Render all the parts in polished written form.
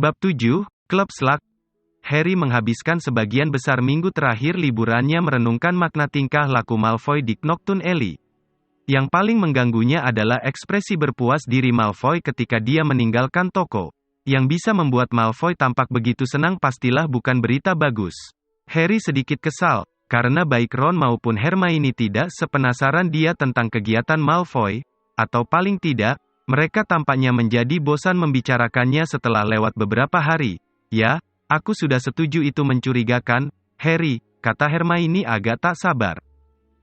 Bab 7, Klub Slug. Harry menghabiskan sebagian besar minggu terakhir liburannya merenungkan makna tingkah laku Malfoy di Knockturn Alley. Yang paling mengganggunya adalah ekspresi berpuas diri Malfoy ketika dia meninggalkan toko. Yang bisa membuat Malfoy tampak begitu senang pastilah bukan berita bagus. Harry sedikit kesal, karena baik Ron maupun Hermione tidak sepenasaran dia tentang kegiatan Malfoy, atau paling tidak, mereka tampaknya menjadi bosan membicarakannya setelah lewat beberapa hari. Ya, aku sudah setuju itu mencurigakan, Harry, kata Hermione agak tak sabar.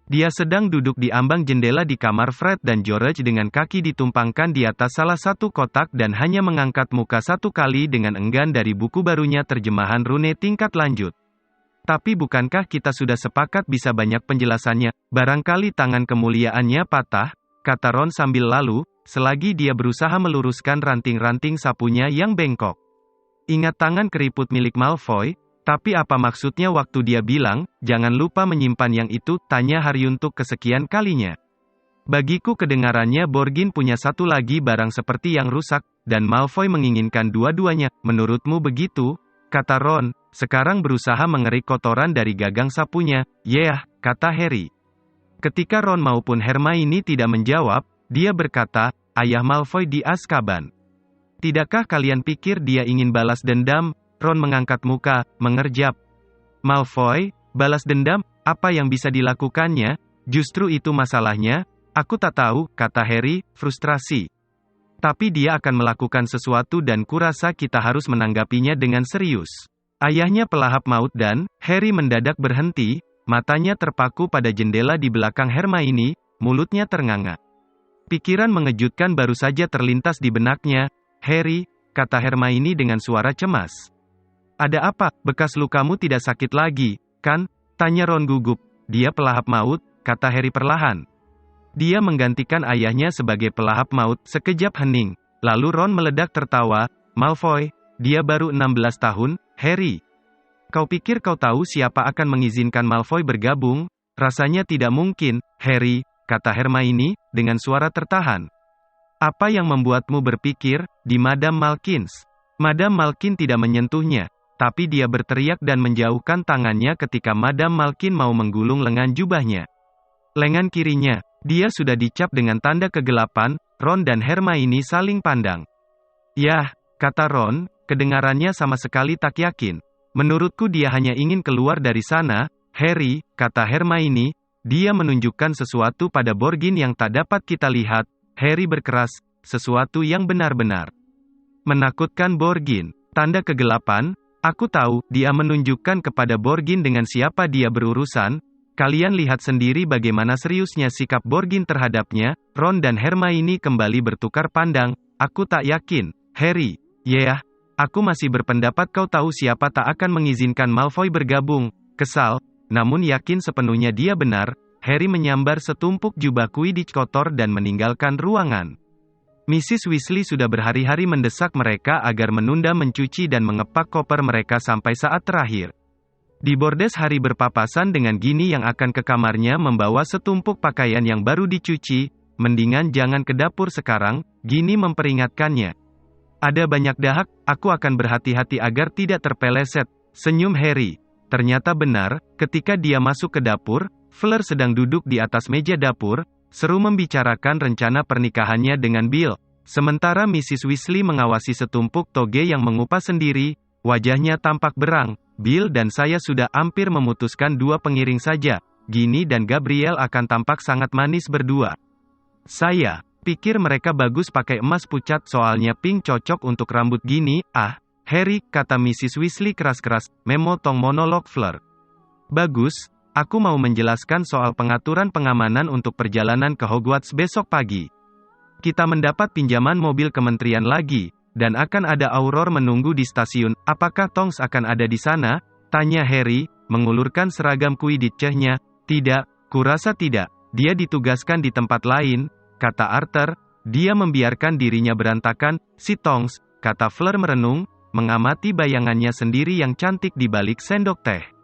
Dia sedang duduk di ambang jendela di kamar Fred dan George dengan kaki ditumpangkan di atas salah satu kotak dan hanya mengangkat muka satu kali dengan enggan dari buku barunya terjemahan rune tingkat lanjut. Tapi bukankah kita sudah sepakat bisa banyak penjelasannya, barangkali tangan kemuliaannya patah, kata Ron sambil lalu, selagi dia berusaha meluruskan ranting-ranting sapunya yang bengkok. Ingat tangan keriput milik Malfoy? Tapi apa maksudnya waktu dia bilang, jangan lupa menyimpan yang itu, tanya Harry untuk kesekian kalinya. Bagiku kedengarannya Borgin punya satu lagi barang seperti yang rusak, dan Malfoy menginginkan dua-duanya, menurutmu begitu? Kata Ron, sekarang berusaha mengerik kotoran dari gagang sapunya, kata Harry. Ketika Ron maupun Hermione tidak menjawab, dia berkata, ayah Malfoy di Azkaban. Tidakkah kalian pikir dia ingin balas dendam? Ron mengangkat muka, mengerjap. Malfoy, balas dendam, apa yang bisa dilakukannya? Justru itu masalahnya, aku tak tahu, kata Harry, frustrasi. Tapi dia akan melakukan sesuatu dan kurasa kita harus menanggapinya dengan serius. Ayahnya pelahap maut dan, Harry mendadak berhenti, matanya terpaku pada jendela di belakang Hermione, mulutnya ternganga. Pikiran mengejutkan baru saja terlintas di benaknya. Harry, kata Hermione dengan suara cemas. Ada apa, bekas lukamu tidak sakit lagi, kan? Tanya Ron gugup. Dia pelahap maut, kata Harry perlahan. Dia menggantikan ayahnya sebagai pelahap maut, sekejap hening. Lalu Ron meledak tertawa, Malfoy, dia baru 16 tahun, Harry. Kau pikir kau tahu siapa akan mengizinkan Malfoy bergabung? Rasanya tidak mungkin, Harry, kata Hermione, dengan suara tertahan. Apa yang membuatmu berpikir, di Madame Malkins? Madame Malkin tidak menyentuhnya. Tapi dia berteriak dan menjauhkan tangannya ketika Madame Malkin mau menggulung lengan jubahnya. Lengan kirinya, dia sudah dicap dengan tanda kegelapan. Ron dan Hermione saling pandang. Yah, kata Ron, kedengarannya sama sekali tak yakin. Menurutku dia hanya ingin keluar dari sana, Harry, kata Hermione, dia menunjukkan sesuatu pada Borgin yang tak dapat kita lihat. Harry berkeras, sesuatu yang benar-benar menakutkan Borgin. Tanda kegelapan? Aku tahu, dia menunjukkan kepada Borgin dengan siapa dia berurusan. Kalian lihat sendiri bagaimana seriusnya sikap Borgin terhadapnya. Ron dan Hermione kembali bertukar pandang. Aku tak yakin, Harry. Aku masih berpendapat kau tahu siapa tak akan mengizinkan Malfoy bergabung. Kesal, namun yakin sepenuhnya dia benar. Harry menyambar setumpuk jubah Quidditch kotor dan meninggalkan ruangan. Mrs. Weasley sudah berhari-hari mendesak mereka agar menunda mencuci dan mengepak koper mereka sampai saat terakhir. Di bordes hari berpapasan dengan Ginny yang akan ke kamarnya membawa setumpuk pakaian yang baru dicuci, mendingan jangan ke dapur sekarang, Ginny memperingatkannya. Ada banyak dahak, aku akan berhati-hati agar tidak terpeleset, senyum Harry. Ternyata benar, ketika dia masuk ke dapur, Fleur sedang duduk di atas meja dapur, seru membicarakan rencana pernikahannya dengan Bill. Sementara Mrs. Weasley mengawasi setumpuk toge yang mengupas sendiri, wajahnya tampak berang. Bill dan saya sudah hampir memutuskan dua pengiring saja. Ginny dan Gabriel akan tampak sangat manis berdua. Saya pikir mereka bagus pakai emas pucat soalnya pink cocok untuk rambut Ginny. Harry, kata Mrs. Weasley keras-keras, memotong monolog Fleur. Bagus. Aku mau menjelaskan soal pengaturan pengamanan untuk perjalanan ke Hogwarts besok pagi. Kita mendapat pinjaman mobil kementerian lagi, dan akan ada Auror menunggu di stasiun. Apakah Tonks akan ada di sana? Tanya Harry, mengulurkan seragam Quidditch-nya. Tidak, kurasa tidak. Dia ditugaskan di tempat lain, kata Arthur. Dia membiarkan dirinya berantakan. Si Tonks, kata Fleur merenung, mengamati bayangannya sendiri yang cantik di balik sendok teh.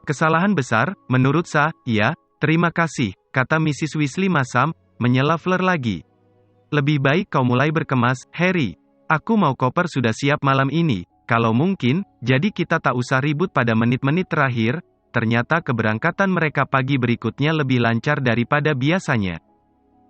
Kesalahan besar, menurut saya, terima kasih, kata Mrs. Weasley masam, menyela Fleur lagi. Lebih baik kau mulai berkemas, Harry. Aku mau koper sudah siap malam ini. Kalau mungkin, jadi kita tak usah ribut pada menit-menit terakhir. Ternyata keberangkatan mereka pagi berikutnya lebih lancar daripada biasanya.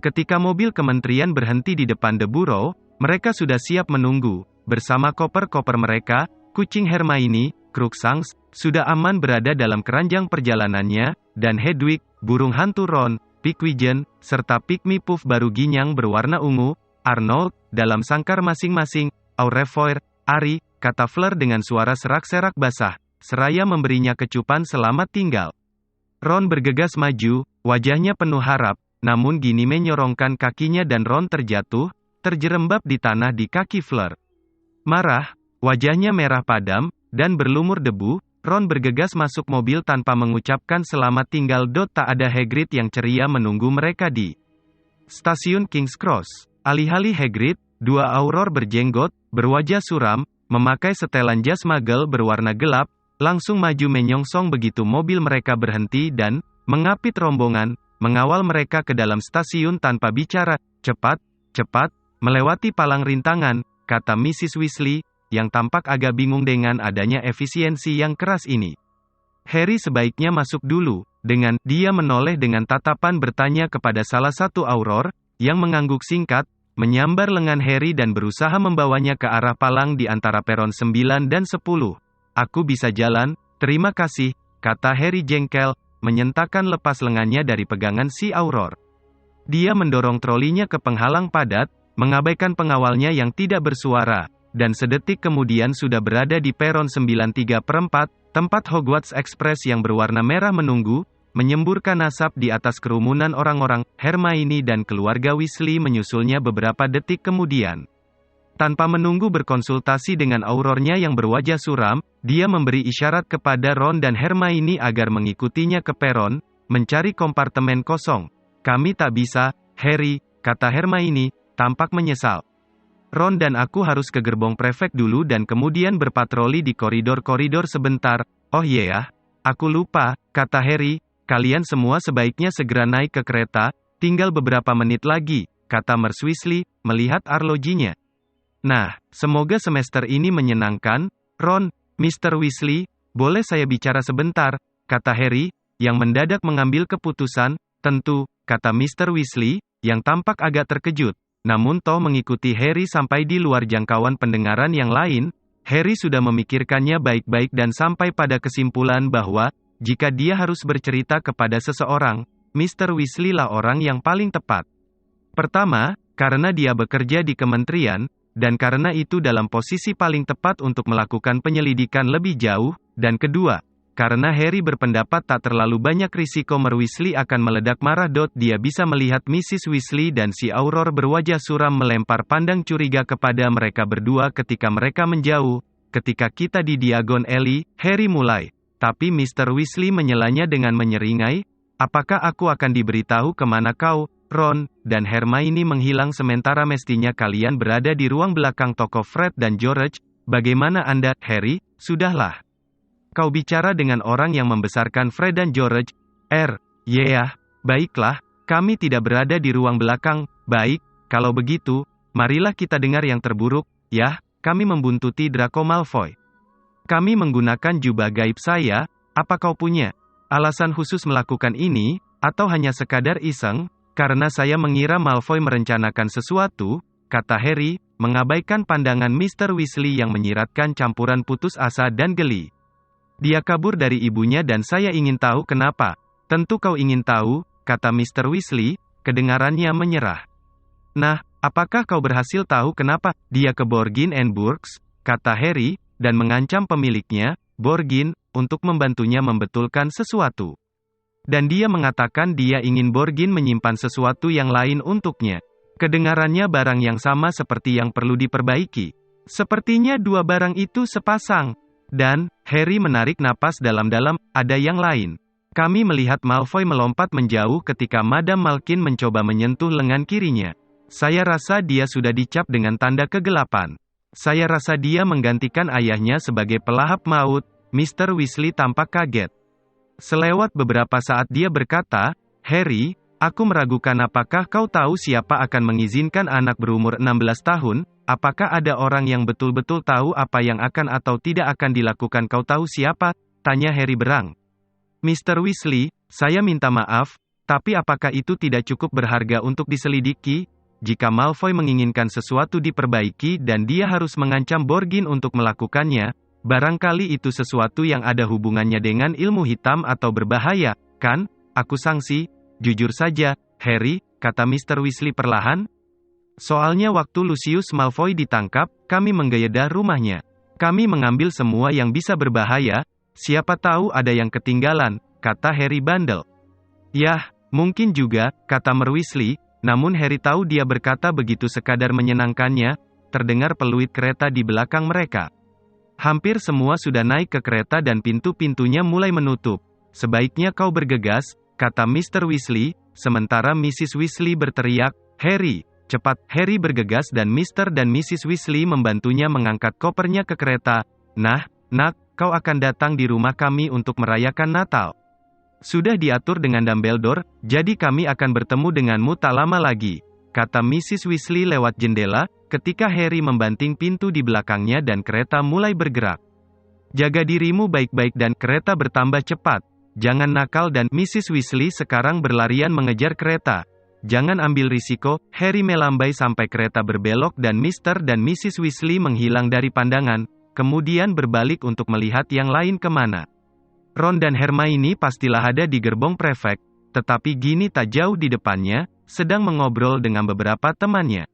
Ketika mobil kementerian berhenti di depan The Bureau, mereka sudah siap menunggu. Bersama koper-koper mereka, kucing Hermione, Crookshanks, sudah aman berada dalam keranjang perjalanannya, dan Hedwig, burung hantu Ron, Pigwidgeon, serta Pygmy Puff baru ginyang berwarna ungu, Arnold, dalam sangkar masing-masing, Aurefeuille, Ari, kata Fleur dengan suara serak-serak basah, seraya memberinya kecupan selamat tinggal. Ron bergegas maju, wajahnya penuh harap, namun Ginny menyorongkan kakinya dan Ron terjatuh, terjerembab di tanah di kaki Fleur. Marah, wajahnya merah padam, dan berlumur debu, Ron bergegas masuk mobil tanpa mengucapkan selamat tinggal. Tak ada Hagrid yang ceria menunggu mereka di stasiun King's Cross. Alih-alih Hagrid, dua Auror berjenggot, berwajah suram, memakai setelan jas magel berwarna gelap, langsung maju menyongsong begitu mobil mereka berhenti dan mengapit rombongan, mengawal mereka ke dalam stasiun tanpa bicara. Cepat, cepat, melewati palang rintangan, kata Mrs. Weasley, yang tampak agak bingung dengan adanya efisiensi yang keras ini. Harry sebaiknya masuk dulu, dengan dia menoleh dengan tatapan bertanya kepada salah satu Auror, yang mengangguk singkat, menyambar lengan Harry dan berusaha membawanya ke arah palang di antara peron 9 dan 10. Aku bisa jalan, terima kasih, kata Harry jengkel, menyentakkan lepas lengannya dari pegangan si Auror. Dia mendorong trolinya ke penghalang padat, mengabaikan pengawalnya yang tidak bersuara, dan sedetik kemudian sudah berada di peron 9/3/4, tempat Hogwarts Express yang berwarna merah menunggu, menyemburkan asap di atas kerumunan orang-orang. Hermione dan keluarga Weasley menyusulnya beberapa detik kemudian. Tanpa menunggu berkonsultasi dengan Aurornya yang berwajah suram, dia memberi isyarat kepada Ron dan Hermione agar mengikutinya ke peron, mencari kompartemen kosong. Kami tak bisa, Harry, kata Hermione, tampak menyesal. Ron dan aku harus ke gerbong prefek dulu dan kemudian berpatroli di koridor-koridor sebentar. Oh iya, aku lupa, kata Harry, kalian semua sebaiknya segera naik ke kereta, tinggal beberapa menit lagi, kata Mrs. Weasley, melihat arlojinya. Nah, semoga semester ini menyenangkan. Ron, Mr. Weasley, boleh saya bicara sebentar, kata Harry, yang mendadak mengambil keputusan. Tentu, kata Mr. Weasley, yang tampak agak terkejut. Namun toh mengikuti Harry sampai di luar jangkauan pendengaran yang lain, Harry sudah memikirkannya baik-baik dan sampai pada kesimpulan bahwa, jika dia harus bercerita kepada seseorang, Mr. Weasley lah orang yang paling tepat. Pertama, karena dia bekerja di kementerian, dan karena itu dalam posisi paling tepat untuk melakukan penyelidikan lebih jauh, dan kedua, karena Harry berpendapat tak terlalu banyak risiko Mr. Weasley akan meledak marah. Dia bisa melihat Mrs. Weasley dan si Auror berwajah suram melempar pandang curiga kepada mereka berdua ketika mereka menjauh. Ketika kita di Diagon Alley, Harry mulai. Tapi Mr. Weasley menyelanya dengan menyeringai, apakah aku akan diberitahu kemana kau, Ron, dan Hermione menghilang sementara mestinya kalian berada di ruang belakang toko Fred dan George. Bagaimana Anda, Harry? Sudahlah. Kau bicara dengan orang yang membesarkan Fred dan George. Baiklah, kami tidak berada di ruang belakang. Baik, kalau begitu, marilah kita dengar yang terburuk. Kami membuntuti Draco Malfoy. Kami menggunakan jubah gaib saya. Apa kau punya alasan khusus melakukan ini, atau hanya sekadar iseng? Karena saya mengira Malfoy merencanakan sesuatu, kata Harry, mengabaikan pandangan Mr. Weasley yang menyiratkan campuran putus asa dan geli. Dia kabur dari ibunya dan saya ingin tahu kenapa. Tentu kau ingin tahu, kata Mr. Weasley, kedengarannya menyerah. Nah, apakah kau berhasil tahu kenapa dia ke Borgin and Burkes, kata Harry, dan mengancam pemiliknya, Borgin, untuk membantunya membetulkan sesuatu. Dan dia mengatakan dia ingin Borgin menyimpan sesuatu yang lain untuknya. Kedengarannya barang yang sama seperti yang perlu diperbaiki. Sepertinya dua barang itu sepasang. Dan, Harry menarik napas dalam-dalam, ada yang lain. Kami melihat Malfoy melompat menjauh ketika Madame Malkin mencoba menyentuh lengan kirinya. Saya rasa dia sudah dicap dengan tanda kegelapan. Saya rasa dia menggantikan ayahnya sebagai pelahap maut. Mr. Weasley tampak kaget. Selewat beberapa saat dia berkata, Harry, aku meragukan apakah kau tahu siapa akan mengizinkan anak berumur 16 tahun, Apakah ada orang yang betul-betul tahu apa yang akan atau tidak akan dilakukan? Kau tahu siapa? Tanya Harry berang. Mr. Weasley, saya minta maaf, tapi apakah itu tidak cukup berharga untuk diselidiki? Jika Malfoy menginginkan sesuatu diperbaiki dan dia harus mengancam Borgin untuk melakukannya, barangkali itu sesuatu yang ada hubungannya dengan ilmu hitam atau berbahaya, kan? Aku sangsi. Jujur saja, Harry, kata Mr. Weasley perlahan. Soalnya waktu Lucius Malfoy ditangkap, kami menggeledah rumahnya. Kami mengambil semua yang bisa berbahaya, siapa tahu ada yang ketinggalan, kata Harry bandel. Yah, mungkin juga, kata Mer Weasley, namun Harry tahu dia berkata begitu sekadar menyenangkannya. Terdengar peluit kereta di belakang mereka. Hampir semua sudah naik ke kereta dan pintu-pintunya mulai menutup. Sebaiknya kau bergegas, kata Mr. Weasley, sementara Mrs. Weasley berteriak, Harry! Cepat, Harry bergegas dan Mr. dan Mrs. Weasley membantunya mengangkat kopernya ke kereta. Nah, nak, kau akan datang di rumah kami untuk merayakan Natal. Sudah diatur dengan Dumbledore, jadi kami akan bertemu denganmu tak lama lagi, kata Mrs. Weasley lewat jendela, ketika Harry membanting pintu di belakangnya dan kereta mulai bergerak. Jaga dirimu baik-baik dan kereta bertambah cepat. Jangan nakal dan Mrs. Weasley sekarang berlarian mengejar kereta. Jangan ambil risiko, Harry melambai sampai kereta berbelok dan Mr. dan Mrs. Weasley menghilang dari pandangan, kemudian berbalik untuk melihat yang lain kemana. Ron dan Hermione pastilah ada di gerbong prefek, tetapi Ginny tak jauh di depannya, sedang mengobrol dengan beberapa temannya.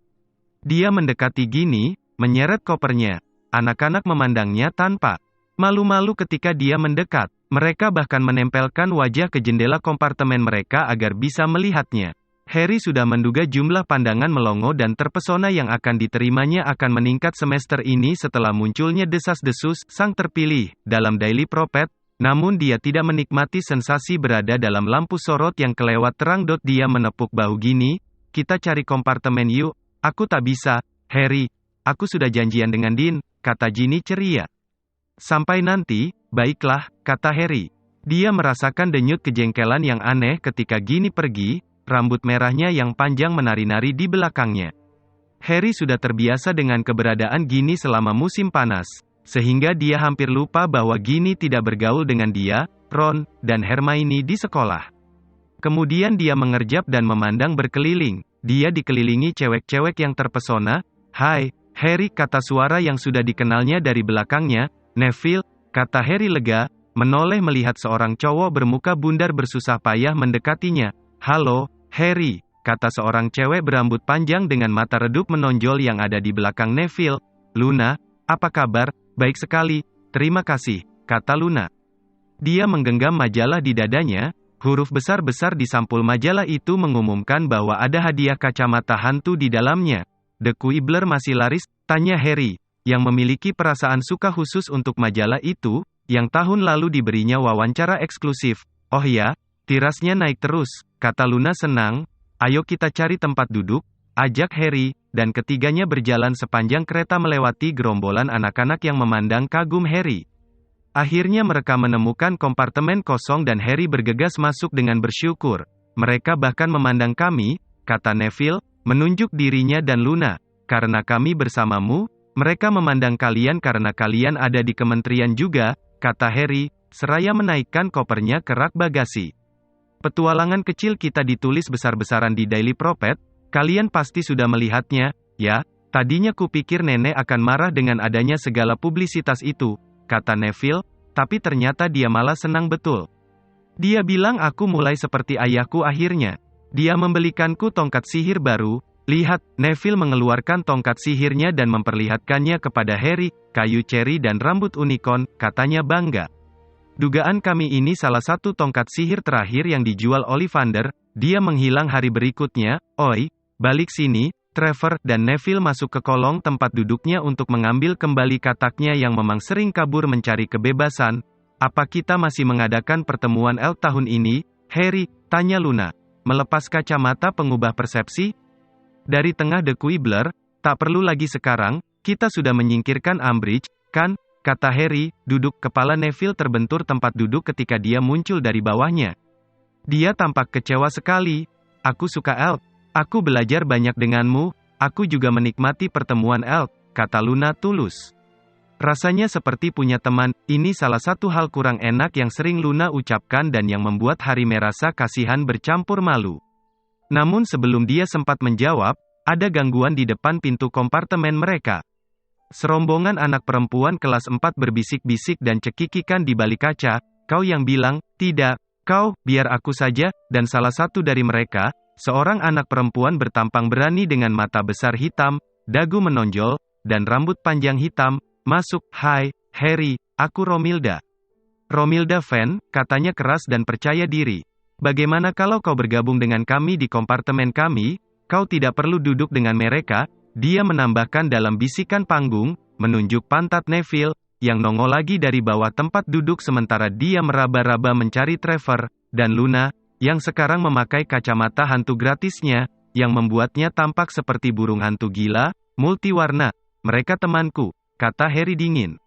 Dia mendekati Ginny, menyeret kopernya. Anak-anak memandangnya tanpa malu-malu ketika dia mendekat. Mereka bahkan menempelkan wajah ke jendela kompartemen mereka agar bisa melihatnya. Harry sudah menduga jumlah pandangan melongo dan terpesona yang akan diterimanya akan meningkat semester ini setelah munculnya desas-desus sang terpilih dalam Daily Prophet, namun dia tidak menikmati sensasi berada dalam lampu sorot yang kelewat terang. Dia menepuk bahu Ginny, kita cari kompartemen yuk. Aku tak bisa, Harry. Aku sudah janjian dengan Dean, kata Ginny ceria. Sampai nanti, baiklah, kata Harry. Dia merasakan denyut kejengkelan yang aneh ketika Ginny pergi. Rambut merahnya yang panjang menari-nari di belakangnya. Harry sudah terbiasa dengan keberadaan Ginny selama musim panas, sehingga dia hampir lupa bahwa Ginny tidak bergaul dengan dia, Ron, dan Hermione di sekolah. Kemudian dia mengerjap dan memandang berkeliling. Dia dikelilingi cewek-cewek yang terpesona. Hai, Harry, kata suara yang sudah dikenalnya dari belakangnya. Neville, kata Harry lega, menoleh melihat seorang cowok bermuka bundar bersusah payah mendekatinya. Halo, Harry, kata seorang cewek berambut panjang dengan mata redup menonjol yang ada di belakang Neville. Luna, apa kabar? Baik sekali, terima kasih, kata Luna. Dia menggenggam majalah di dadanya, huruf besar-besar di sampul majalah itu mengumumkan bahwa ada hadiah kacamata hantu di dalamnya. The Quibbler masih laris? Tanya Harry, yang memiliki perasaan suka khusus untuk majalah itu, yang tahun lalu diberinya wawancara eksklusif. Oh ya? Tirasnya naik terus, kata Luna senang. Ayo kita cari tempat duduk, ajak Harry, dan ketiganya berjalan sepanjang kereta melewati gerombolan anak-anak yang memandang kagum Harry. Akhirnya mereka menemukan kompartemen kosong dan Harry bergegas masuk dengan bersyukur. Mereka bahkan memandang kami, kata Neville, menunjuk dirinya dan Luna. Karena kami bersamamu, mereka memandang kalian karena kalian ada di kementerian juga, kata Harry, seraya menaikkan kopernya ke rak bagasi. Petualangan kecil kita ditulis besar-besaran di Daily Prophet, kalian pasti sudah melihatnya, ya? Tadinya kupikir nenek akan marah dengan adanya segala publisitas itu, kata Neville, tapi ternyata dia malah senang betul. Dia bilang aku mulai seperti ayahku akhirnya. Dia membelikanku tongkat sihir baru. Lihat, Neville mengeluarkan tongkat sihirnya dan memperlihatkannya kepada Harry, kayu ceri dan rambut unicorn, katanya bangga. Dugaan kami ini salah satu tongkat sihir terakhir yang dijual Ollivander. Dia menghilang hari berikutnya. Oi, balik sini, Trevor, dan Neville masuk ke kolong tempat duduknya untuk mengambil kembali kataknya yang memang sering kabur mencari kebebasan. Apa kita masih mengadakan pertemuan elf tahun ini, Harry? Tanya Luna. Melepas kacamata pengubah persepsi? Dari tengah The Quibbler, tak perlu lagi sekarang, kita sudah menyingkirkan Umbridge, kan? Kata Harry, duduk. Kepala Neville terbentur tempat duduk ketika dia muncul dari bawahnya. Dia tampak kecewa sekali. Aku suka elf. Aku belajar banyak denganmu, aku juga menikmati pertemuan Elk, kata Luna tulus. Rasanya seperti punya teman, ini salah satu hal kurang enak yang sering Luna ucapkan dan yang membuat Harry merasa kasihan bercampur malu. Namun sebelum dia sempat menjawab, ada gangguan di depan pintu kompartemen mereka. Serombongan anak perempuan kelas 4 berbisik-bisik dan cekikikan di balik kaca, kau yang bilang, tidak, kau, biar aku saja, dan salah satu dari mereka, seorang anak perempuan bertampang berani dengan mata besar hitam, dagu menonjol, dan rambut panjang hitam, masuk. Hai, Harry, aku Romilda. Romilda Van, katanya keras dan percaya diri. Bagaimana kalau kau bergabung dengan kami di kompartemen kami? Kau tidak perlu duduk dengan mereka, dia menambahkan dalam bisikan panggung, menunjuk pantat Neville, yang nongol lagi dari bawah tempat duduk sementara dia meraba-raba mencari Trevor, dan Luna, yang sekarang memakai kacamata hantu gratisnya, yang membuatnya tampak seperti burung hantu gila, multiwarna. Mereka temanku, kata Harry dingin.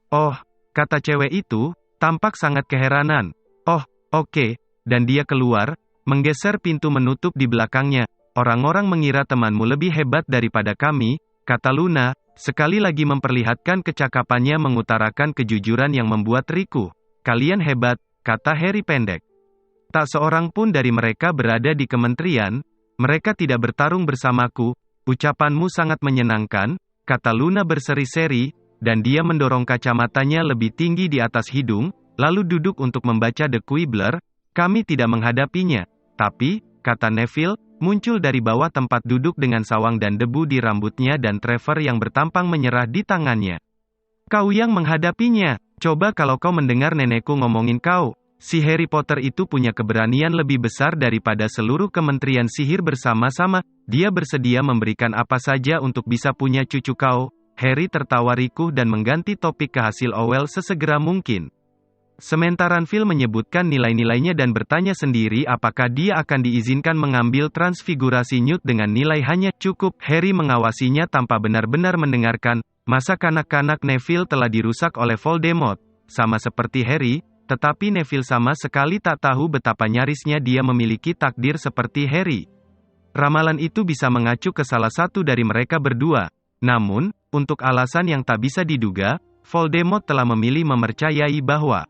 Oh, kata cewek itu, tampak sangat keheranan. Oh, oke, dan dia keluar, menggeser pintu menutup di belakangnya. Orang-orang mengira temanmu lebih hebat daripada kami, kata Luna, sekali lagi memperlihatkan kecakapannya mengutarakan kejujuran yang membuat rikuh. Kalian hebat, kata Harry pendek. Tak seorang pun dari mereka berada di kementerian, mereka tidak bertarung bersamaku, ucapanmu sangat menyenangkan, kata Luna berseri-seri, dan dia mendorong kacamatanya lebih tinggi di atas hidung, lalu duduk untuk membaca The Quibbler. Kami tidak menghadapinya, tapi, kata Neville, muncul dari bawah tempat duduk dengan sawang dan debu di rambutnya dan Trevor yang bertampang menyerah di tangannya. Kau yang menghadapinya, coba kalau kau mendengar nenekku ngomongin kau. Si Harry Potter itu punya keberanian lebih besar daripada seluruh kementerian sihir bersama-sama, dia bersedia memberikan apa saja untuk bisa punya cucu kau. Harry tertawa rikuh dan mengganti topik ke hasil Owell sesegera mungkin. Sementara Phil menyebutkan nilai-nilainya dan bertanya sendiri apakah dia akan diizinkan mengambil transfigurasi Newt dengan nilai hanya cukup. Harry mengawasinya tanpa benar-benar mendengarkan. Masa kanak-kanak Neville telah dirusak oleh Voldemort, sama seperti Harry. Tetapi Neville sama sekali tak tahu betapa nyarisnya dia memiliki takdir seperti Harry. Ramalan itu bisa mengacu ke salah satu dari mereka berdua. Namun, untuk alasan yang tak bisa diduga, Voldemort telah memilih mempercayai bahwa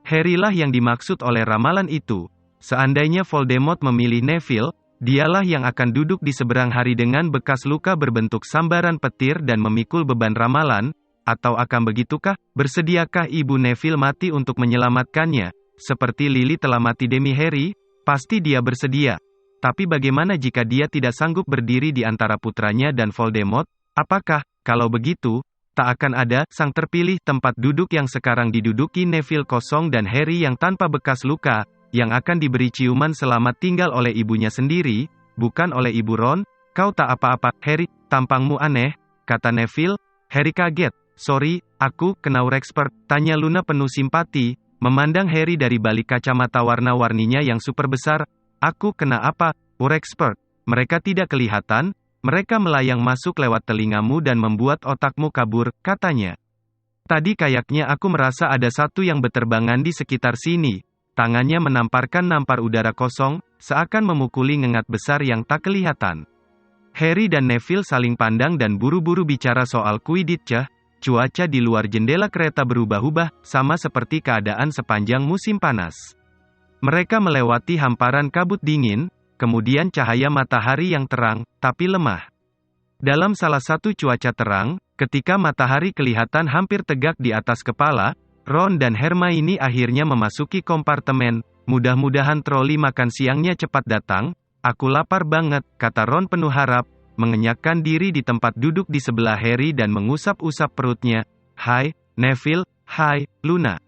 Harry lah yang dimaksud oleh ramalan itu. Seandainya Voldemort memilih Neville, dialah yang akan duduk di seberang Harry dengan bekas luka berbentuk sambaran petir dan memikul beban ramalan. Atau akan begitukah? Bersediakah Ibu Neville mati untuk menyelamatkannya? Seperti Lily telah mati demi Harry? Pasti dia bersedia. Tapi bagaimana jika dia tidak sanggup berdiri di antara putranya dan Voldemort? Apakah, kalau begitu, tak akan ada sang terpilih tempat duduk yang sekarang diduduki Neville kosong dan Harry yang tanpa bekas luka, yang akan diberi ciuman selamat tinggal oleh ibunya sendiri, bukan oleh Ibu Ron? Kau tak apa-apa, Harry, tampangmu aneh, kata Neville. Harry kaget. Sorry, aku, kena Rexpert, tanya Luna penuh simpati, memandang Harry dari balik kacamata warna-warninya yang super besar. Aku kena apa, Rexpert? Mereka tidak kelihatan, mereka melayang masuk lewat telingamu dan membuat otakmu kabur, katanya. Tadi kayaknya aku merasa ada satu yang berterbangan di sekitar sini. Tangannya menamparkan nampar udara kosong, seakan memukuli ngengat besar yang tak kelihatan. Harry dan Neville saling pandang dan buru-buru bicara soal Quidditch. Cuaca di luar jendela kereta berubah-ubah, sama seperti keadaan sepanjang musim panas. Mereka melewati hamparan kabut dingin, kemudian cahaya matahari yang terang, tapi lemah. Dalam salah satu cuaca terang, ketika matahari kelihatan hampir tegak di atas kepala, Ron dan Hermione akhirnya memasuki kompartemen. Mudah-mudahan troli makan siangnya cepat datang. Aku lapar banget, kata Ron penuh harap. Mengenyakkan diri di tempat duduk di sebelah Harry dan mengusap-usap perutnya. Hai, Neville, hai, Luna.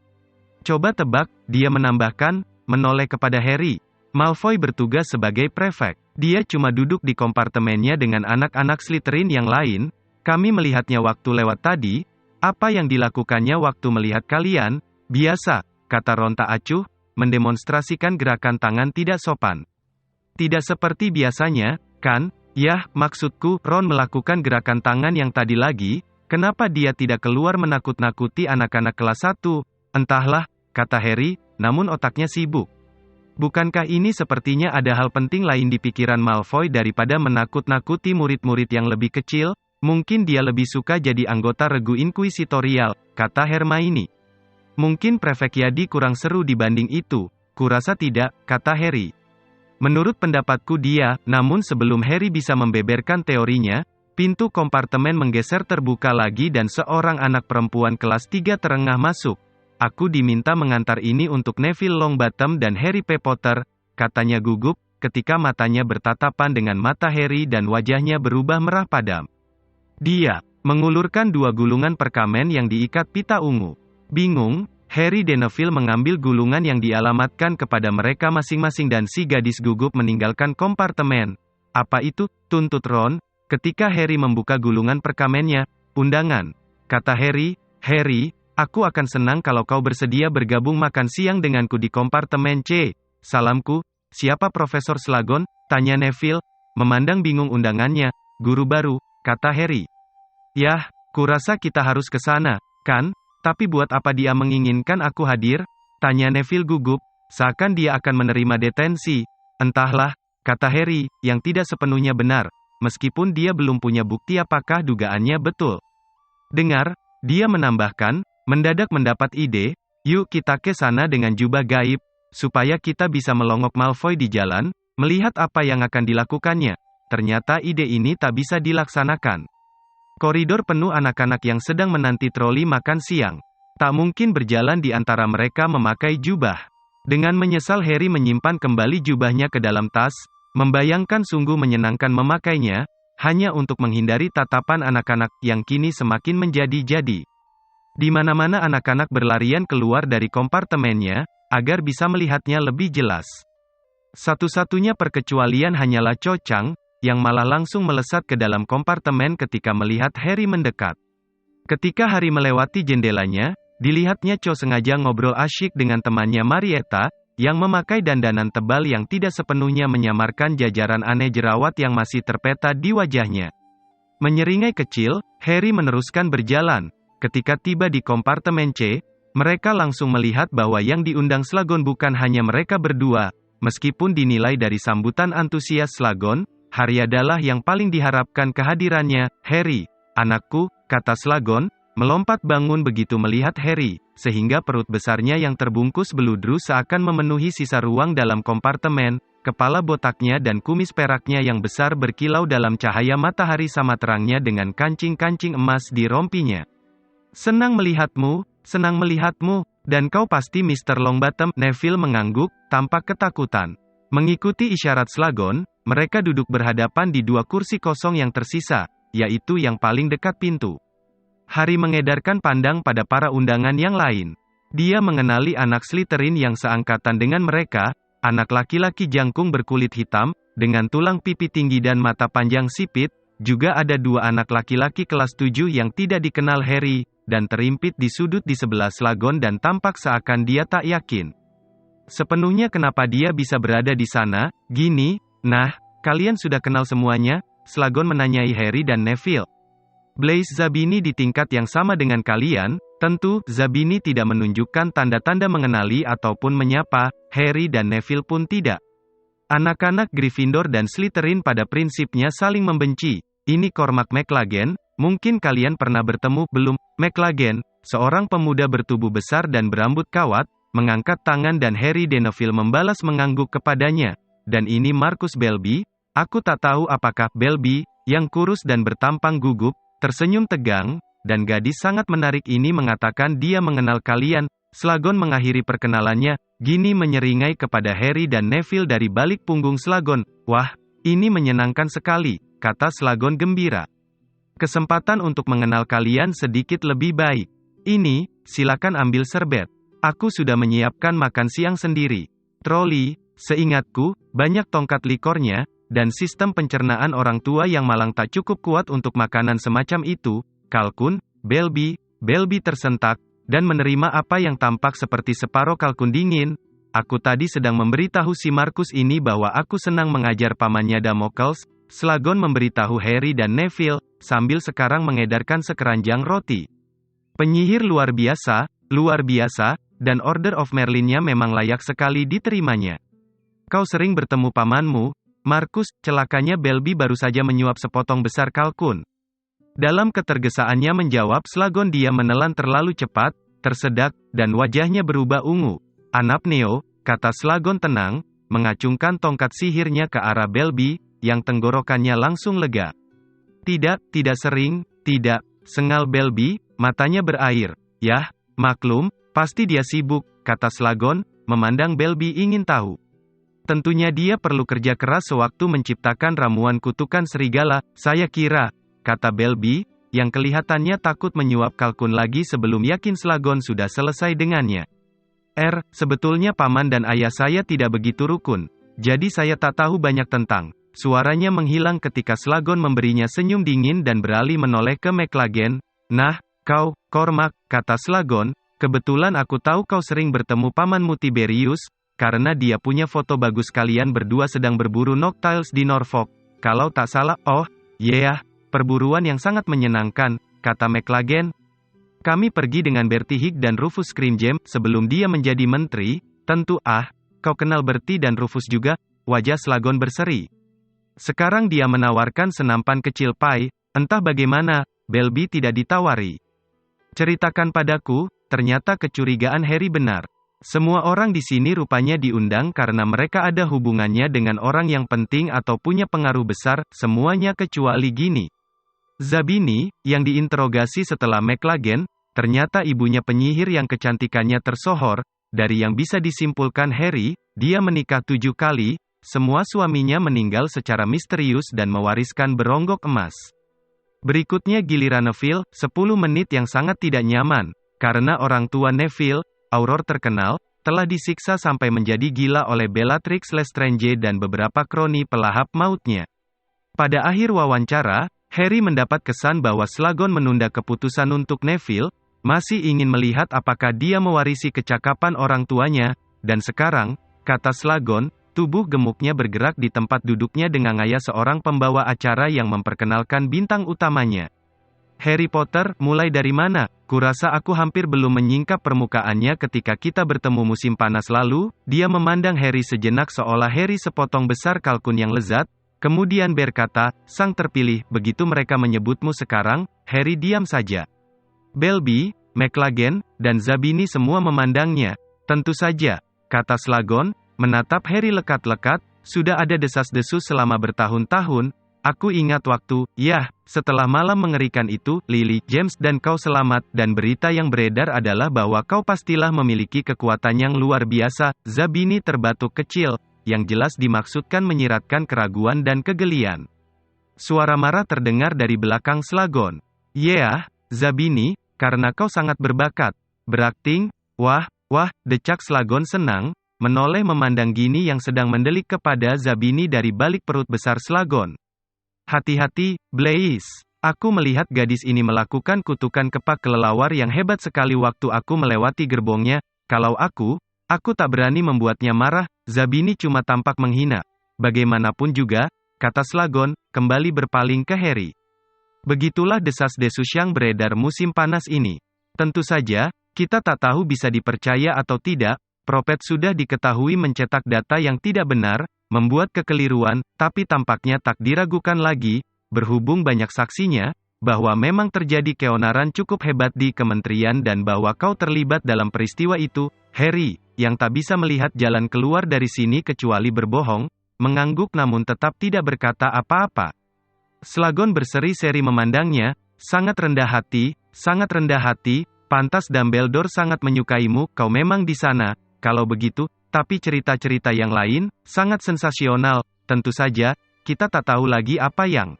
Coba tebak, dia menambahkan, menoleh kepada Harry. Malfoy bertugas sebagai prefek. Dia cuma duduk di kompartemennya dengan anak-anak Slytherin yang lain. Kami melihatnya waktu lewat tadi. Apa yang dilakukannya waktu melihat kalian? Biasa, kata Ron tak acuh, mendemonstrasikan gerakan tangan tidak sopan. Tidak seperti biasanya, kan? Yah, maksudku, Ron melakukan gerakan tangan yang tadi lagi, kenapa dia tidak keluar menakut-nakuti anak-anak kelas 1? Entahlah, kata Harry, namun otaknya sibuk. Bukankah ini sepertinya ada hal penting lain di pikiran Malfoy daripada menakut-nakuti murid-murid yang lebih kecil? Mungkin dia lebih suka jadi anggota regu inkuisitorial, kata Hermione. Mungkin Prefek Yadi kurang seru dibanding itu. Kurasa tidak, kata Harry. Menurut pendapatku dia, namun sebelum Harry bisa membeberkan teorinya, pintu kompartemen menggeser terbuka lagi dan seorang anak perempuan kelas 3 terengah masuk. Aku diminta mengantar ini untuk Neville Longbottom dan Harry Potter, katanya gugup, ketika matanya bertatapan dengan mata Harry dan wajahnya berubah merah padam. Dia mengulurkan 2 gulungan perkamen yang diikat pita ungu. Bingung, Harry dan Neville mengambil gulungan yang dialamatkan kepada mereka masing-masing dan si gadis gugup meninggalkan kompartemen. Apa itu? Tuntut Ron, ketika Harry membuka gulungan perkamennya. Undangan, kata Harry. Harry, aku akan senang kalau kau bersedia bergabung makan siang denganku di kompartemen C. Salamku, siapa Profesor Slughorn? Tanya Neville, memandang bingung undangannya. Guru baru, kata Harry. Yah, kurasa kita harus ke sana, kan? Tapi buat apa dia menginginkan aku hadir? Tanya Neville gugup, seakan dia akan menerima detensi. Entahlah, kata Harry, yang tidak sepenuhnya benar, meskipun dia belum punya bukti apakah dugaannya betul. Dengar, dia menambahkan, mendadak mendapat ide, yuk kita ke sana dengan jubah gaib, supaya kita bisa melongok Malfoy di jalan, melihat apa yang akan dilakukannya. Ternyata ide ini tak bisa dilaksanakan. Koridor penuh anak-anak yang sedang menanti troli makan siang. Tak mungkin berjalan di antara mereka memakai jubah. Dengan menyesal Harry menyimpan kembali jubahnya ke dalam tas, membayangkan sungguh menyenangkan memakainya, hanya untuk menghindari tatapan anak-anak yang kini semakin menjadi-jadi. Di mana-mana anak-anak berlarian keluar dari kompartemennya, agar bisa melihatnya lebih jelas. Satu-satunya perkecualian hanyalah Cho Chang, yang malah langsung melesat ke dalam kompartemen ketika melihat Harry mendekat. Ketika Harry melewati jendelanya, dilihatnya Cho sengaja ngobrol asyik dengan temannya Marietta, yang memakai dandanan tebal yang tidak sepenuhnya menyamarkan jajaran aneh jerawat yang masih terpeta di wajahnya. Menyeringai kecil, Harry meneruskan berjalan. Ketika tiba di kompartemen C, mereka langsung melihat bahwa yang diundang Slughorn bukan hanya mereka berdua. Meskipun dinilai dari sambutan antusias Slughorn, Harry adalah yang paling diharapkan kehadirannya. Harry, anakku, kata Slughorn, melompat bangun begitu melihat Harry, sehingga perut besarnya yang terbungkus beludru seakan memenuhi sisa ruang dalam kompartemen. Kepala botaknya dan kumis peraknya yang besar berkilau dalam cahaya matahari sama terangnya dengan kancing-kancing emas di rompinya. Senang melihatmu, dan kau pasti Mr. Longbottom, Neville mengangguk, tampak ketakutan. Mengikuti isyarat Slughorn, mereka duduk berhadapan di 2 kursi kosong yang tersisa, yaitu yang paling dekat pintu. Harry mengedarkan pandang pada para undangan yang lain. Dia mengenali anak Slytherin yang seangkatan dengan mereka, anak laki-laki jangkung berkulit hitam, dengan tulang pipi tinggi dan mata panjang sipit, juga ada 2 anak laki-laki kelas 7 yang tidak dikenal Harry, dan terimpit di sudut di sebelah Slughorn dan tampak seakan dia tak yakin sepenuhnya kenapa dia bisa berada di sana. Gini, nah, kalian sudah kenal semuanya? Slughorn menanyai Harry dan Neville. Blaise Zabini di tingkat yang sama dengan kalian? Tentu, Zabini tidak menunjukkan tanda-tanda mengenali ataupun menyapa, Harry dan Neville pun tidak. Anak-anak Gryffindor dan Slytherin pada prinsipnya saling membenci. Ini Cormac McLaggen, mungkin kalian pernah bertemu, belum? McLaggen, seorang pemuda bertubuh besar dan berambut kawat, mengangkat tangan dan Harry dan Neville membalas mengangguk kepadanya. Dan ini Marcus Belby? Aku tak tahu apakah Belby, yang kurus dan bertampang gugup, tersenyum tegang, dan gadis sangat menarik ini mengatakan dia mengenal kalian. Slughorn mengakhiri perkenalannya, gini menyeringai kepada Harry dan Neville dari balik punggung Slughorn. Wah, ini menyenangkan sekali, kata Slughorn gembira. Kesempatan untuk mengenal kalian sedikit lebih baik. Ini, silakan ambil serbet. Aku sudah menyiapkan makan siang sendiri. Troli, seingatku, banyak tongkat likornya, dan sistem pencernaan orang tua yang malang tak cukup kuat untuk makanan semacam itu. Kalkun, Belby tersentak, dan menerima apa yang tampak seperti separuh kalkun dingin. Aku tadi sedang memberitahu si Marcus ini bahwa aku senang mengajar pamannya Damocles. Slughorn memberitahu Harry dan Neville, sambil sekarang mengedarkan sekeranjang roti. Penyihir luar biasa, dan Order of Merlin-nya memang layak sekali diterimanya. kau sering bertemu pamanmu, Markus. Celakanya Belby baru saja menyuap sepotong besar kalkun. Dalam ketergesaannya menjawab Slagon, dia menelan terlalu cepat, tersedak, dan wajahnya berubah ungu. Anapneo, kata Slagon tenang, mengacungkan tongkat sihirnya ke arah Belby, yang tenggorokannya langsung lega. Tidak sering, tidak, sengal Belby, matanya berair. Yah, maklum, pasti dia sibuk, kata Slagon, memandang Belby ingin tahu. Tentunya dia perlu kerja keras sewaktu menciptakan ramuan kutukan serigala, saya kira, kata Belby, yang kelihatannya takut menyuap kalkun lagi sebelum yakin Slagon sudah selesai dengannya. Sebetulnya paman dan ayah saya tidak begitu rukun, jadi saya tak tahu banyak tentang. Suaranya menghilang ketika Slagon memberinya senyum dingin dan beralih menoleh ke McLaggen. Nah, kau, Cormac, kata Slagon, kebetulan aku tahu kau sering bertemu pamanmu Tiberius, karena dia punya foto bagus kalian berdua sedang berburu Noctiles di Norfolk. Kalau tak salah, perburuan yang sangat menyenangkan, kata McLaggen. Kami pergi dengan Bertie Higg dan Rufus Scrimgeour sebelum dia menjadi menteri. Tentu, kau kenal Bertie dan Rufus juga, wajah Slagon berseri. Sekarang dia menawarkan senampan kecil pai, entah bagaimana, Belby tidak ditawari. Ceritakan padaku, ternyata kecurigaan Harry benar. Semua orang di sini rupanya diundang karena mereka ada hubungannya dengan orang yang penting atau punya pengaruh besar, semuanya kecuali Ginny. Zabini, yang diinterogasi setelah McLaggen, ternyata ibunya penyihir yang kecantikannya tersohor. Dari yang bisa disimpulkan Harry, dia menikah 7 kali, semua suaminya meninggal secara misterius dan mewariskan beronggok emas. Berikutnya giliran Neville, 10 menit yang sangat tidak nyaman, karena orang tua Neville, Auror terkenal, telah disiksa sampai menjadi gila oleh Bellatrix Lestrange dan beberapa kroni pelahap mautnya. Pada akhir wawancara, Harry mendapat kesan bahwa Slagon menunda keputusan untuk Neville, masih ingin melihat apakah dia mewarisi kecakapan orang tuanya, dan sekarang, kata Slagon, tubuh gemuknya bergerak di tempat duduknya dengan gaya seorang pembawa acara yang memperkenalkan bintang utamanya. Harry Potter, mulai dari mana? Kurasa aku hampir belum menyingkap permukaannya ketika kita bertemu musim panas lalu. Dia memandang Harry sejenak seolah Harry sepotong besar kalkun yang lezat. Kemudian berkata, sang terpilih, begitu mereka menyebutmu sekarang, Harry diam saja. Belby, McLaggen, dan Zabini semua memandangnya. Tentu saja, kata Slagon, menatap Harry lekat-lekat, sudah ada desas-desus selama bertahun-tahun, aku ingat waktu, setelah malam mengerikan itu, Lily James dan kau selamat, dan berita yang beredar adalah bahwa kau pastilah memiliki kekuatan yang luar biasa. Zabini terbatuk kecil, yang jelas dimaksudkan menyiratkan keraguan dan kegelian. Suara marah terdengar dari belakang Slagon. Zabini, karena kau sangat berbakat. Berakting, wah, decak Slagon senang, menoleh memandang Ginny yang sedang mendelik kepada Zabini dari balik perut besar Slagon. Hati-hati, Blaise. Aku melihat gadis ini melakukan kutukan kepak kelelawar yang hebat sekali waktu aku melewati gerbongnya. Kalau aku tak berani membuatnya marah. Zabini cuma tampak menghina. Bagaimanapun juga, kata Slagon, kembali berpaling ke Harry. Begitulah desas-desus yang beredar musim panas ini. Tentu saja, kita tak tahu bisa dipercaya atau tidak. Propet sudah diketahui mencetak data yang tidak benar, membuat kekeliruan, tapi tampaknya tak diragukan lagi, berhubung banyak saksinya, bahwa memang terjadi keonaran cukup hebat di kementerian dan bahwa kau terlibat dalam peristiwa itu. Harry, yang tak bisa melihat jalan keluar dari sini kecuali berbohong, mengangguk namun tetap tidak berkata apa-apa. Slagon berseri-seri memandangnya, sangat rendah hati, pantas Dumbledore sangat menyukaimu, kau memang di sana, kalau begitu, tapi cerita-cerita yang lain, sangat sensasional, tentu saja, kita tak tahu lagi apa yang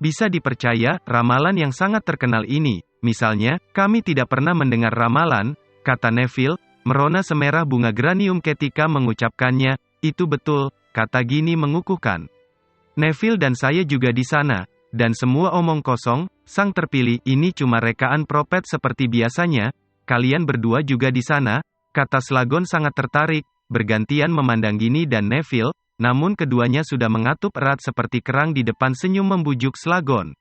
bisa dipercaya. Ramalan yang sangat terkenal ini, misalnya, kami tidak pernah mendengar ramalan, kata Neville, merona semerah bunga geranium ketika mengucapkannya. Itu betul, kata Ginny mengukuhkan. Neville dan saya juga di sana, dan semua omong kosong. Sang terpilih, ini cuma rekaan propet seperti biasanya. Kalian berdua juga di sana, kata Slagon sangat tertarik, bergantian memandang Ginny dan Neville, namun keduanya sudah mengatup erat seperti kerang di depan senyum membujuk Slagon.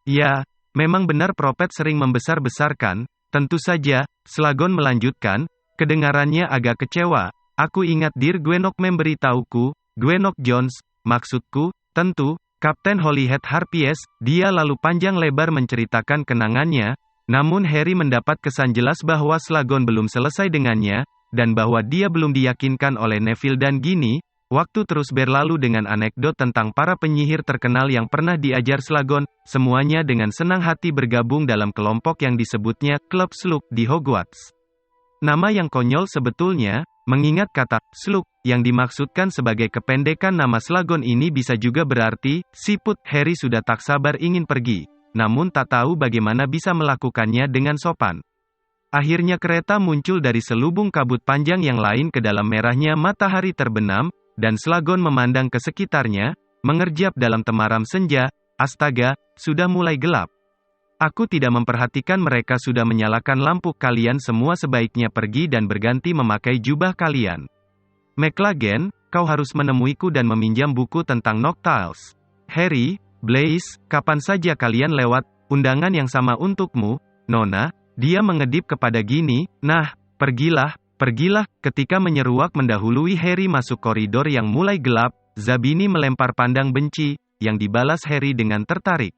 Ya, memang benar propet sering membesar-besarkan, tentu saja, Slagon melanjutkan, kedengarannya agak kecewa. Aku ingat Dir Gwenok memberitahuku, Gwenok Jones, maksudku, tentu, Kapten Holyhead Harpies, dia lalu panjang lebar menceritakan kenangannya, namun Harry mendapat kesan jelas bahwa Slagon belum selesai dengannya, dan bahwa dia belum diyakinkan oleh Neville dan Ginny. Waktu terus berlalu dengan anekdot tentang para penyihir terkenal yang pernah diajar Slagon, semuanya dengan senang hati bergabung dalam kelompok yang disebutnya Klub Slug di Hogwarts. Nama yang konyol sebetulnya, mengingat kata slug yang dimaksudkan sebagai kependekan nama Slagon ini bisa juga berarti siput. Harry sudah tak sabar ingin pergi, namun tak tahu bagaimana bisa melakukannya dengan sopan. Akhirnya kereta muncul dari selubung kabut panjang yang lain ke dalam merahnya matahari terbenam, dan Slagon memandang ke sekitarnya, mengerjap dalam temaram senja. Astaga, sudah mulai gelap. Aku tidak memperhatikan mereka sudah menyalakan lampu. Kalian semua sebaiknya pergi dan berganti memakai jubah kalian. McLaggen, kau harus menemuiku dan meminjam buku tentang Noctiles. Harry, Blaise, kapan saja kalian lewat, undangan yang sama untukmu, Nona. Dia mengedip kepada Ginny. Nah, pergilah. Pergilah. Ketika menyeruak mendahului Harry masuk koridor yang mulai gelap, Zabini melempar pandang benci, yang dibalas Harry dengan tertarik.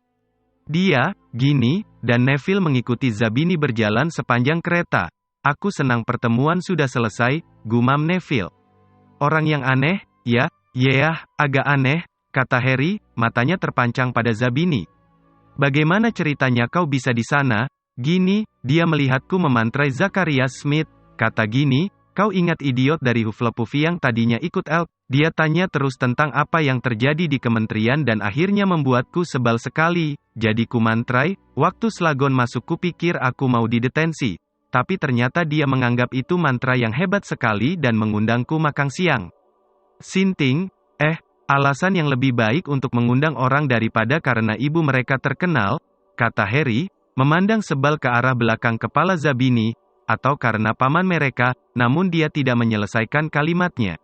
Dia, Ginny, dan Neville mengikuti Zabini berjalan sepanjang kereta. Aku senang pertemuan sudah selesai, gumam Neville. Orang yang aneh, ya, agak aneh, kata Harry, matanya terpancang pada Zabini. Bagaimana ceritanya kau bisa di sana, Ginny? Dia melihatku memantrai Zacharias Smith. Kata Ginny, kau ingat idiot dari Hufflepuff yang tadinya ikut elf? Dia tanya terus tentang apa yang terjadi di kementerian dan akhirnya membuatku sebal sekali. Jadi ku mantrai, waktu Slagon masuk kupikir aku mau didetensi. Tapi ternyata dia menganggap itu mantra yang hebat sekali dan mengundangku makan siang. Sinting, alasan yang lebih baik untuk mengundang orang daripada karena ibu mereka terkenal, kata Harry, memandang sebal ke arah belakang kepala Zabini, atau karena paman mereka, namun dia tidak menyelesaikan kalimatnya.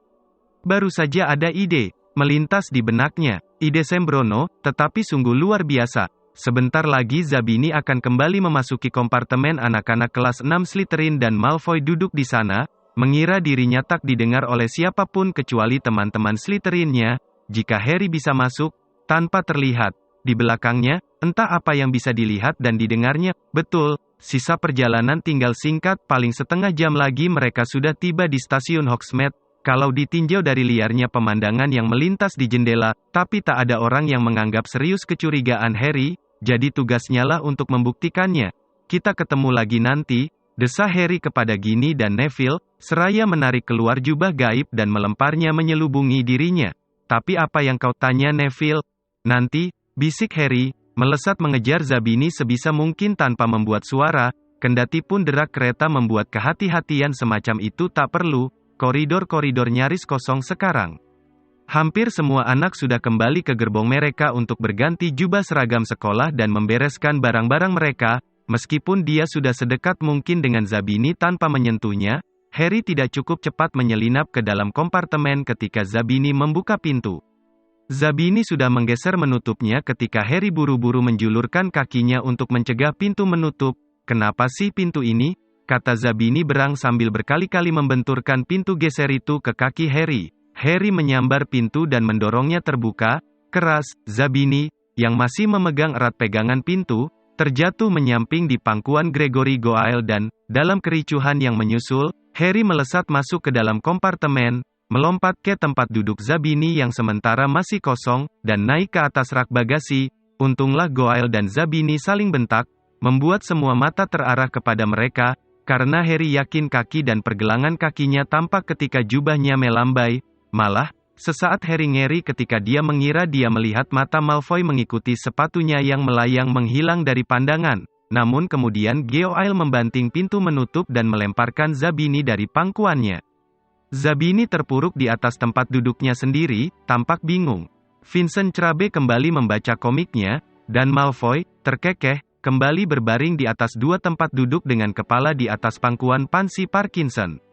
Baru saja ada ide, melintas di benaknya, ide sembrono, tetapi sungguh luar biasa. Sebentar lagi Zabini akan kembali memasuki kompartemen anak-anak kelas 6 Slytherin dan Malfoy duduk di sana, mengira dirinya tak didengar oleh siapapun kecuali teman-teman Slytherinnya. Jika Harry bisa masuk, tanpa terlihat, di belakangnya, entah apa yang bisa dilihat dan didengarnya. Betul, sisa perjalanan tinggal singkat, paling setengah jam lagi mereka sudah tiba di stasiun Hogsmeade. Kalau ditinjau dari liarnya pemandangan yang melintas di jendela, tapi tak ada orang yang menganggap serius kecurigaan Harry, jadi tugasnya lah untuk membuktikannya. Kita ketemu lagi nanti, desa Harry kepada Ginny dan Neville, seraya menarik keluar jubah gaib dan melemparnya menyelubungi dirinya. Tapi apa yang kau tanya Neville? Nanti, bisik Harry, melesat mengejar Zabini sebisa mungkin tanpa membuat suara, kendati pun derak kereta membuat kehati-hatian semacam itu tak perlu. Koridor-koridor nyaris kosong sekarang. Hampir semua anak sudah kembali ke gerbong mereka untuk berganti jubah seragam sekolah dan membereskan barang-barang mereka. Meskipun dia sudah sedekat mungkin dengan Zabini tanpa menyentuhnya, Harry tidak cukup cepat menyelinap ke dalam kompartemen ketika Zabini membuka pintu. Zabini sudah menggeser menutupnya ketika Harry buru-buru menjulurkan kakinya untuk mencegah pintu menutup. Kenapa sih pintu ini? Kata Zabini berang sambil berkali-kali membenturkan pintu geser itu ke kaki Harry. Harry menyambar pintu dan mendorongnya terbuka, keras. Zabini, yang masih memegang erat pegangan pintu, terjatuh menyamping di pangkuan Gregory Goyle dan, dalam kericuhan yang menyusul, Harry melesat masuk ke dalam kompartemen, melompat ke tempat duduk Zabini yang sementara masih kosong, dan naik ke atas rak bagasi. Untunglah Goyle dan Zabini saling bentak, membuat semua mata terarah kepada mereka, karena Harry yakin kaki dan pergelangan kakinya tampak ketika jubahnya melambai. Malah, sesaat Harry ngeri ketika dia mengira dia melihat mata Malfoy mengikuti sepatunya yang melayang menghilang dari pandangan. Namun kemudian Goyle membanting pintu menutup dan melemparkan Zabini dari pangkuannya. Zabini terpuruk di atas tempat duduknya sendiri, tampak bingung. Vincent Crabe kembali membaca komiknya, dan Malfoy, terkekeh, kembali berbaring di atas dua tempat duduk dengan kepala di atas pangkuan Pansy Parkinson.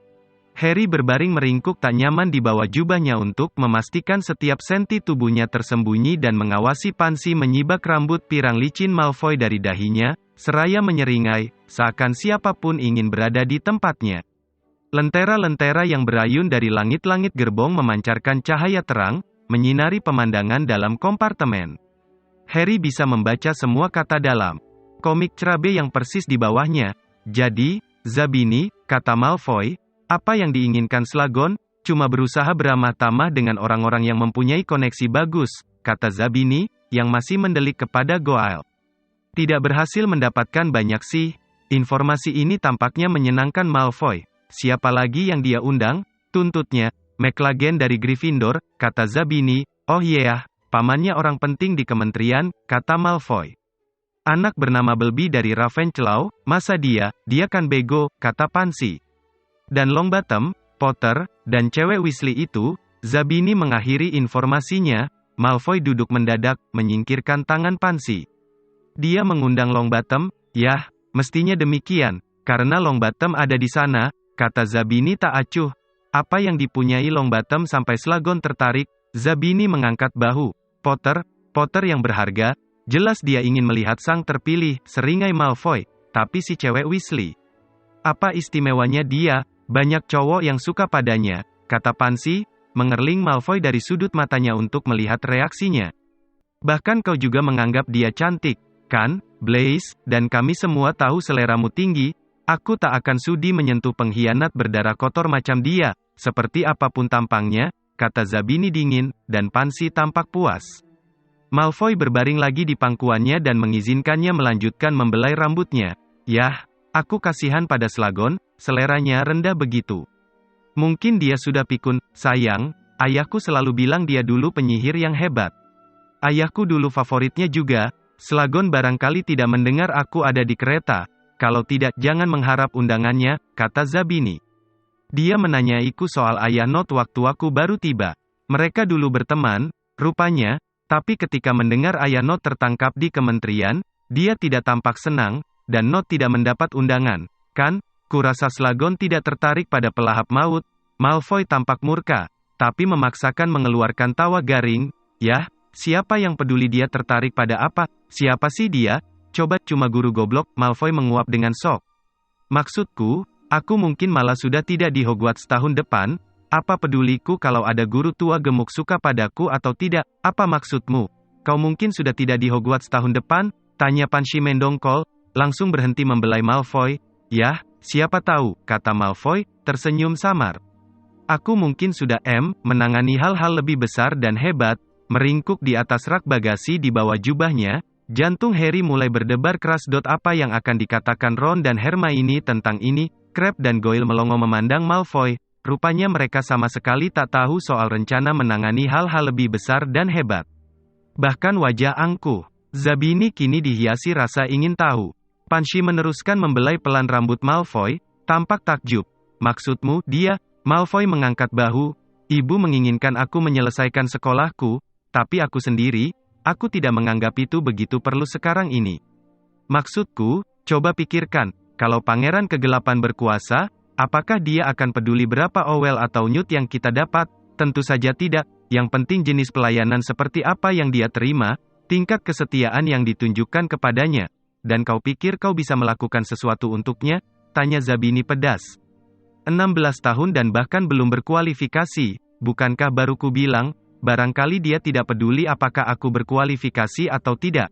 Harry berbaring meringkuk tak nyaman di bawah jubahnya untuk memastikan setiap senti tubuhnya tersembunyi dan mengawasi Pansy menyibak rambut pirang licin Malfoy dari dahinya, seraya menyeringai, seakan siapapun ingin berada di tempatnya. Lentera-lentera yang berayun dari langit-langit gerbong memancarkan cahaya terang, menyinari pemandangan dalam kompartemen. Harry bisa membaca semua kata dalam komik cerabe yang persis di bawahnya. Jadi, Zabini, kata Malfoy, apa yang diinginkan Slughorn? Cuma berusaha beramah tamah dengan orang-orang yang mempunyai koneksi bagus, kata Zabini, yang masih mendelik kepada Goyle. Tidak berhasil mendapatkan banyak sih. Informasi ini tampaknya menyenangkan Malfoy. Siapa lagi yang dia undang? Tuntutnya. McLaggen dari Gryffindor, kata Zabini. Oh iya, pamannya orang penting di kementerian, kata Malfoy. Anak bernama Belby dari Ravenclaw, masa dia kan bego, kata Pansy. Dan Longbottom, Potter, dan cewek Weasley itu, Zabini mengakhiri informasinya. Malfoy duduk mendadak, menyingkirkan tangan Pansy. Dia mengundang Longbottom, yah, mestinya demikian, karena Longbottom ada di sana, kata Zabini tak acuh. Apa yang dipunyai Longbottom sampai Slughorn tertarik? Zabini mengangkat bahu. Potter yang berharga, jelas dia ingin melihat sang terpilih, seringai Malfoy, tapi si cewek Weasley. Apa istimewanya dia? Banyak cowok yang suka padanya, kata Pansy, mengerling Malfoy dari sudut matanya untuk melihat reaksinya. Bahkan kau juga menganggap dia cantik, kan, Blaise, dan kami semua tahu seleramu tinggi. Aku tak akan sudi menyentuh pengkhianat berdarah kotor macam dia, seperti apapun tampangnya, kata Zabini dingin, dan Pansy tampak puas. Malfoy berbaring lagi di pangkuannya dan mengizinkannya melanjutkan membelai rambutnya. Yah, aku kasihan pada Slughorn, seleranya rendah begitu. Mungkin dia sudah pikun. Sayang, ayahku selalu bilang dia dulu penyihir yang hebat. Ayahku dulu favoritnya juga. Slughorn barangkali tidak mendengar aku ada di kereta. Kalau tidak, jangan mengharap undangannya, kata Zabini. Dia menanyaiku soal ayah Not waktu aku baru tiba. Mereka dulu berteman, rupanya, tapi ketika mendengar ayah Not tertangkap di kementerian, dia tidak tampak senang, dan Not tidak mendapat undangan. Kan, kurasa Slughorn tidak tertarik pada pelahap maut. Malfoy tampak murka, tapi memaksakan mengeluarkan tawa garing. Yah, siapa yang peduli dia tertarik pada apa? Siapa sih dia? Coba cuma guru goblok, Malfoy menguap dengan sok. Maksudku, aku mungkin malah sudah tidak di Hogwarts tahun depan. Apa peduliku kalau ada guru tua gemuk suka padaku atau tidak? Apa maksudmu? Kau mungkin sudah tidak di Hogwarts tahun depan? Tanya Pansy mendongkol, langsung berhenti membelai Malfoy. Yah, siapa tahu, kata Malfoy, tersenyum samar. Aku mungkin sudah menangani hal-hal lebih besar dan hebat. Meringkuk di atas rak bagasi di bawah jubahnya, jantung Harry mulai berdebar keras. Apa yang akan dikatakan Ron dan Hermione tentang ini? Crabbe dan Goyle melongo memandang Malfoy. Rupanya mereka sama sekali tak tahu soal rencana menangani hal-hal lebih besar dan hebat. Bahkan wajah angkuh Zabini kini dihiasi rasa ingin tahu. Pansy meneruskan membelai pelan rambut Malfoy, tampak takjub. Maksudmu, dia? Malfoy mengangkat bahu. Ibu menginginkan aku menyelesaikan sekolahku, tapi aku sendiri, aku tidak menganggap itu begitu perlu sekarang ini. Maksudku, coba pikirkan, kalau Pangeran Kegelapan berkuasa, apakah dia akan peduli berapa Owel atau Newt yang kita dapat? Tentu saja tidak. Yang penting jenis pelayanan seperti apa yang dia terima, tingkat kesetiaan yang ditunjukkan kepadanya. Dan kau pikir kau bisa melakukan sesuatu untuknya? Tanya Zabini pedas. 16 tahun dan bahkan belum berkualifikasi, bukankah baru ku bilang, barangkali dia tidak peduli apakah aku berkualifikasi atau tidak.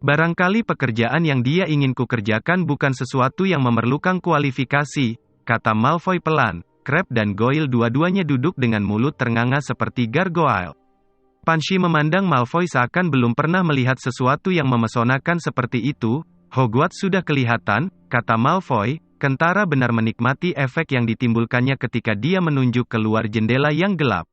Barangkali pekerjaan yang dia ingin ku kerjakan bukan sesuatu yang memerlukan kualifikasi, kata Malfoy pelan. Crabbe dan Goyle dua-duanya duduk dengan mulut ternganga seperti gargoyle. Pansy memandang Malfoy seakan belum pernah melihat sesuatu yang memesonakan seperti itu. Hogwarts sudah kelihatan, kata Malfoy. Kentara benar menikmati efek yang ditimbulkannya ketika dia menunjuk keluar jendela yang gelap.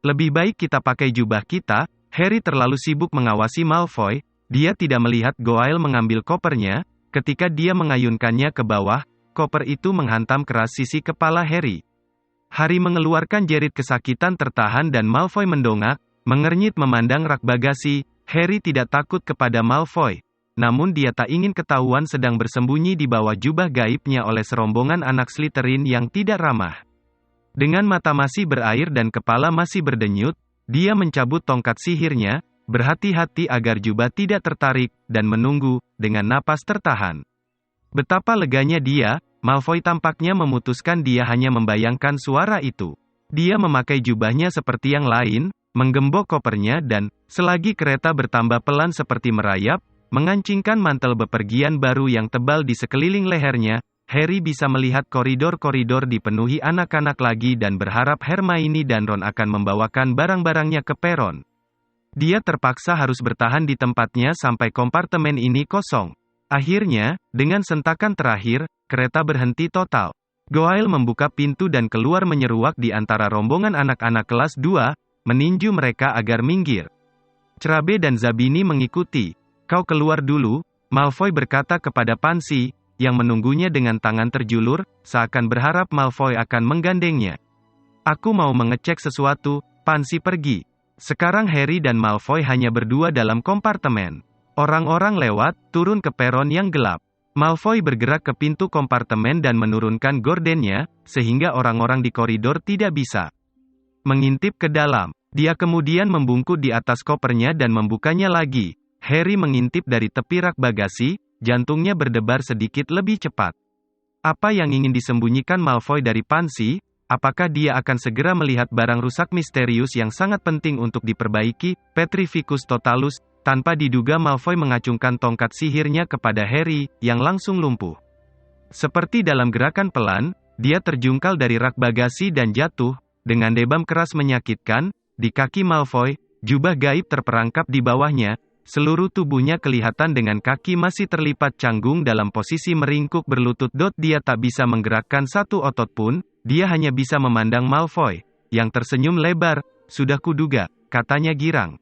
Lebih baik kita pakai jubah kita. Harry terlalu sibuk mengawasi Malfoy. Dia tidak melihat Goyle mengambil kopernya. Ketika dia mengayunkannya ke bawah, koper itu menghantam keras sisi kepala Harry. Harry mengeluarkan jerit kesakitan tertahan dan Malfoy mendongak, mengernyit memandang rak bagasi. Harry tidak takut kepada Malfoy. Namun dia tak ingin ketahuan sedang bersembunyi di bawah jubah gaibnya oleh serombongan anak Slytherin yang tidak ramah. Dengan mata masih berair dan kepala masih berdenyut, dia mencabut tongkat sihirnya, berhati-hati agar jubah tidak tertarik, dan menunggu, dengan napas tertahan. Betapa leganya dia, Malfoy tampaknya memutuskan dia hanya membayangkan suara itu. Dia memakai jubahnya seperti yang lain, menggembok kopernya dan, selagi kereta bertambah pelan seperti merayap, mengancingkan mantel bepergian baru yang tebal di sekeliling lehernya, Harry bisa melihat koridor-koridor dipenuhi anak-anak lagi dan berharap Hermione dan Ron akan membawakan barang-barangnya ke peron. Dia terpaksa harus bertahan di tempatnya sampai kompartemen ini kosong. Akhirnya, dengan sentakan terakhir, kereta berhenti total. Goyle membuka pintu dan keluar menyeruak di antara rombongan anak-anak kelas 2, meninju mereka agar minggir. Cerabe dan Zabini mengikuti. "Kau keluar dulu," Malfoy berkata kepada Pansy, yang menunggunya dengan tangan terjulur, seakan berharap Malfoy akan menggandengnya. "Aku mau mengecek sesuatu," Pansy pergi. Sekarang Harry dan Malfoy hanya berdua dalam kompartemen. Orang-orang lewat, turun ke peron yang gelap. Malfoy bergerak ke pintu kompartemen dan menurunkan gordennya, sehingga orang-orang di koridor tidak bisa mengintip ke dalam. Dia kemudian membungkuk di atas kopernya dan membukanya lagi. Harry mengintip dari tepi rak bagasi, jantungnya berdebar sedikit lebih cepat. Apa yang ingin disembunyikan Malfoy dari Pansy? Apakah dia akan segera melihat barang rusak misterius yang sangat penting untuk diperbaiki, Petrificus Totalus? Tanpa diduga Malfoy mengacungkan tongkat sihirnya kepada Harry, yang langsung lumpuh. Seperti dalam gerakan pelan, dia terjungkal dari rak bagasi dan jatuh, dengan debam keras menyakitkan, di kaki Malfoy, jubah gaib terperangkap di bawahnya, seluruh tubuhnya kelihatan dengan kaki masih terlipat canggung dalam posisi meringkuk berlutut. Dia tak bisa menggerakkan satu otot pun, dia hanya bisa memandang Malfoy, yang tersenyum lebar. "Sudah kuduga," katanya girang.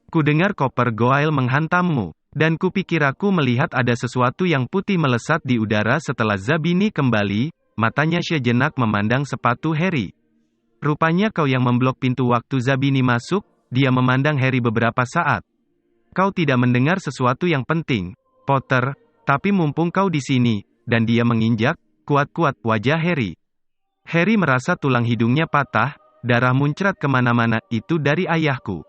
"Kudengar koper Goyle menghantammu, dan kupikir aku melihat ada sesuatu yang putih melesat di udara." Setelah Zabini kembali, matanya sejenak memandang sepatu Harry. "Rupanya kau yang memblok pintu waktu Zabini masuk." Dia memandang Harry beberapa saat. "Kau tidak mendengar sesuatu yang penting, Potter, tapi mumpung kau di sini," dan dia menginjak kuat-kuat wajah Harry. Harry merasa tulang hidungnya patah, darah muncrat kemana-mana. "Itu dari ayahku."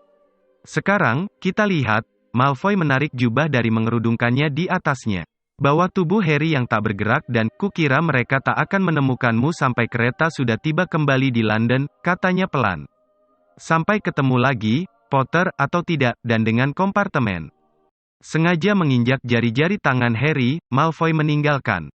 Sekarang, kita lihat, Malfoy menarik jubah dari mengerudungkannya di atasnya. Bawah tubuh Harry yang tak bergerak dan, "Kukira mereka tak akan menemukanmu sampai kereta sudah tiba kembali di London," katanya pelan. "Sampai ketemu lagi, Potter, atau tidak," dan dengan kompartemen. Sengaja menginjak jari-jari tangan Harry, Malfoy meninggalkan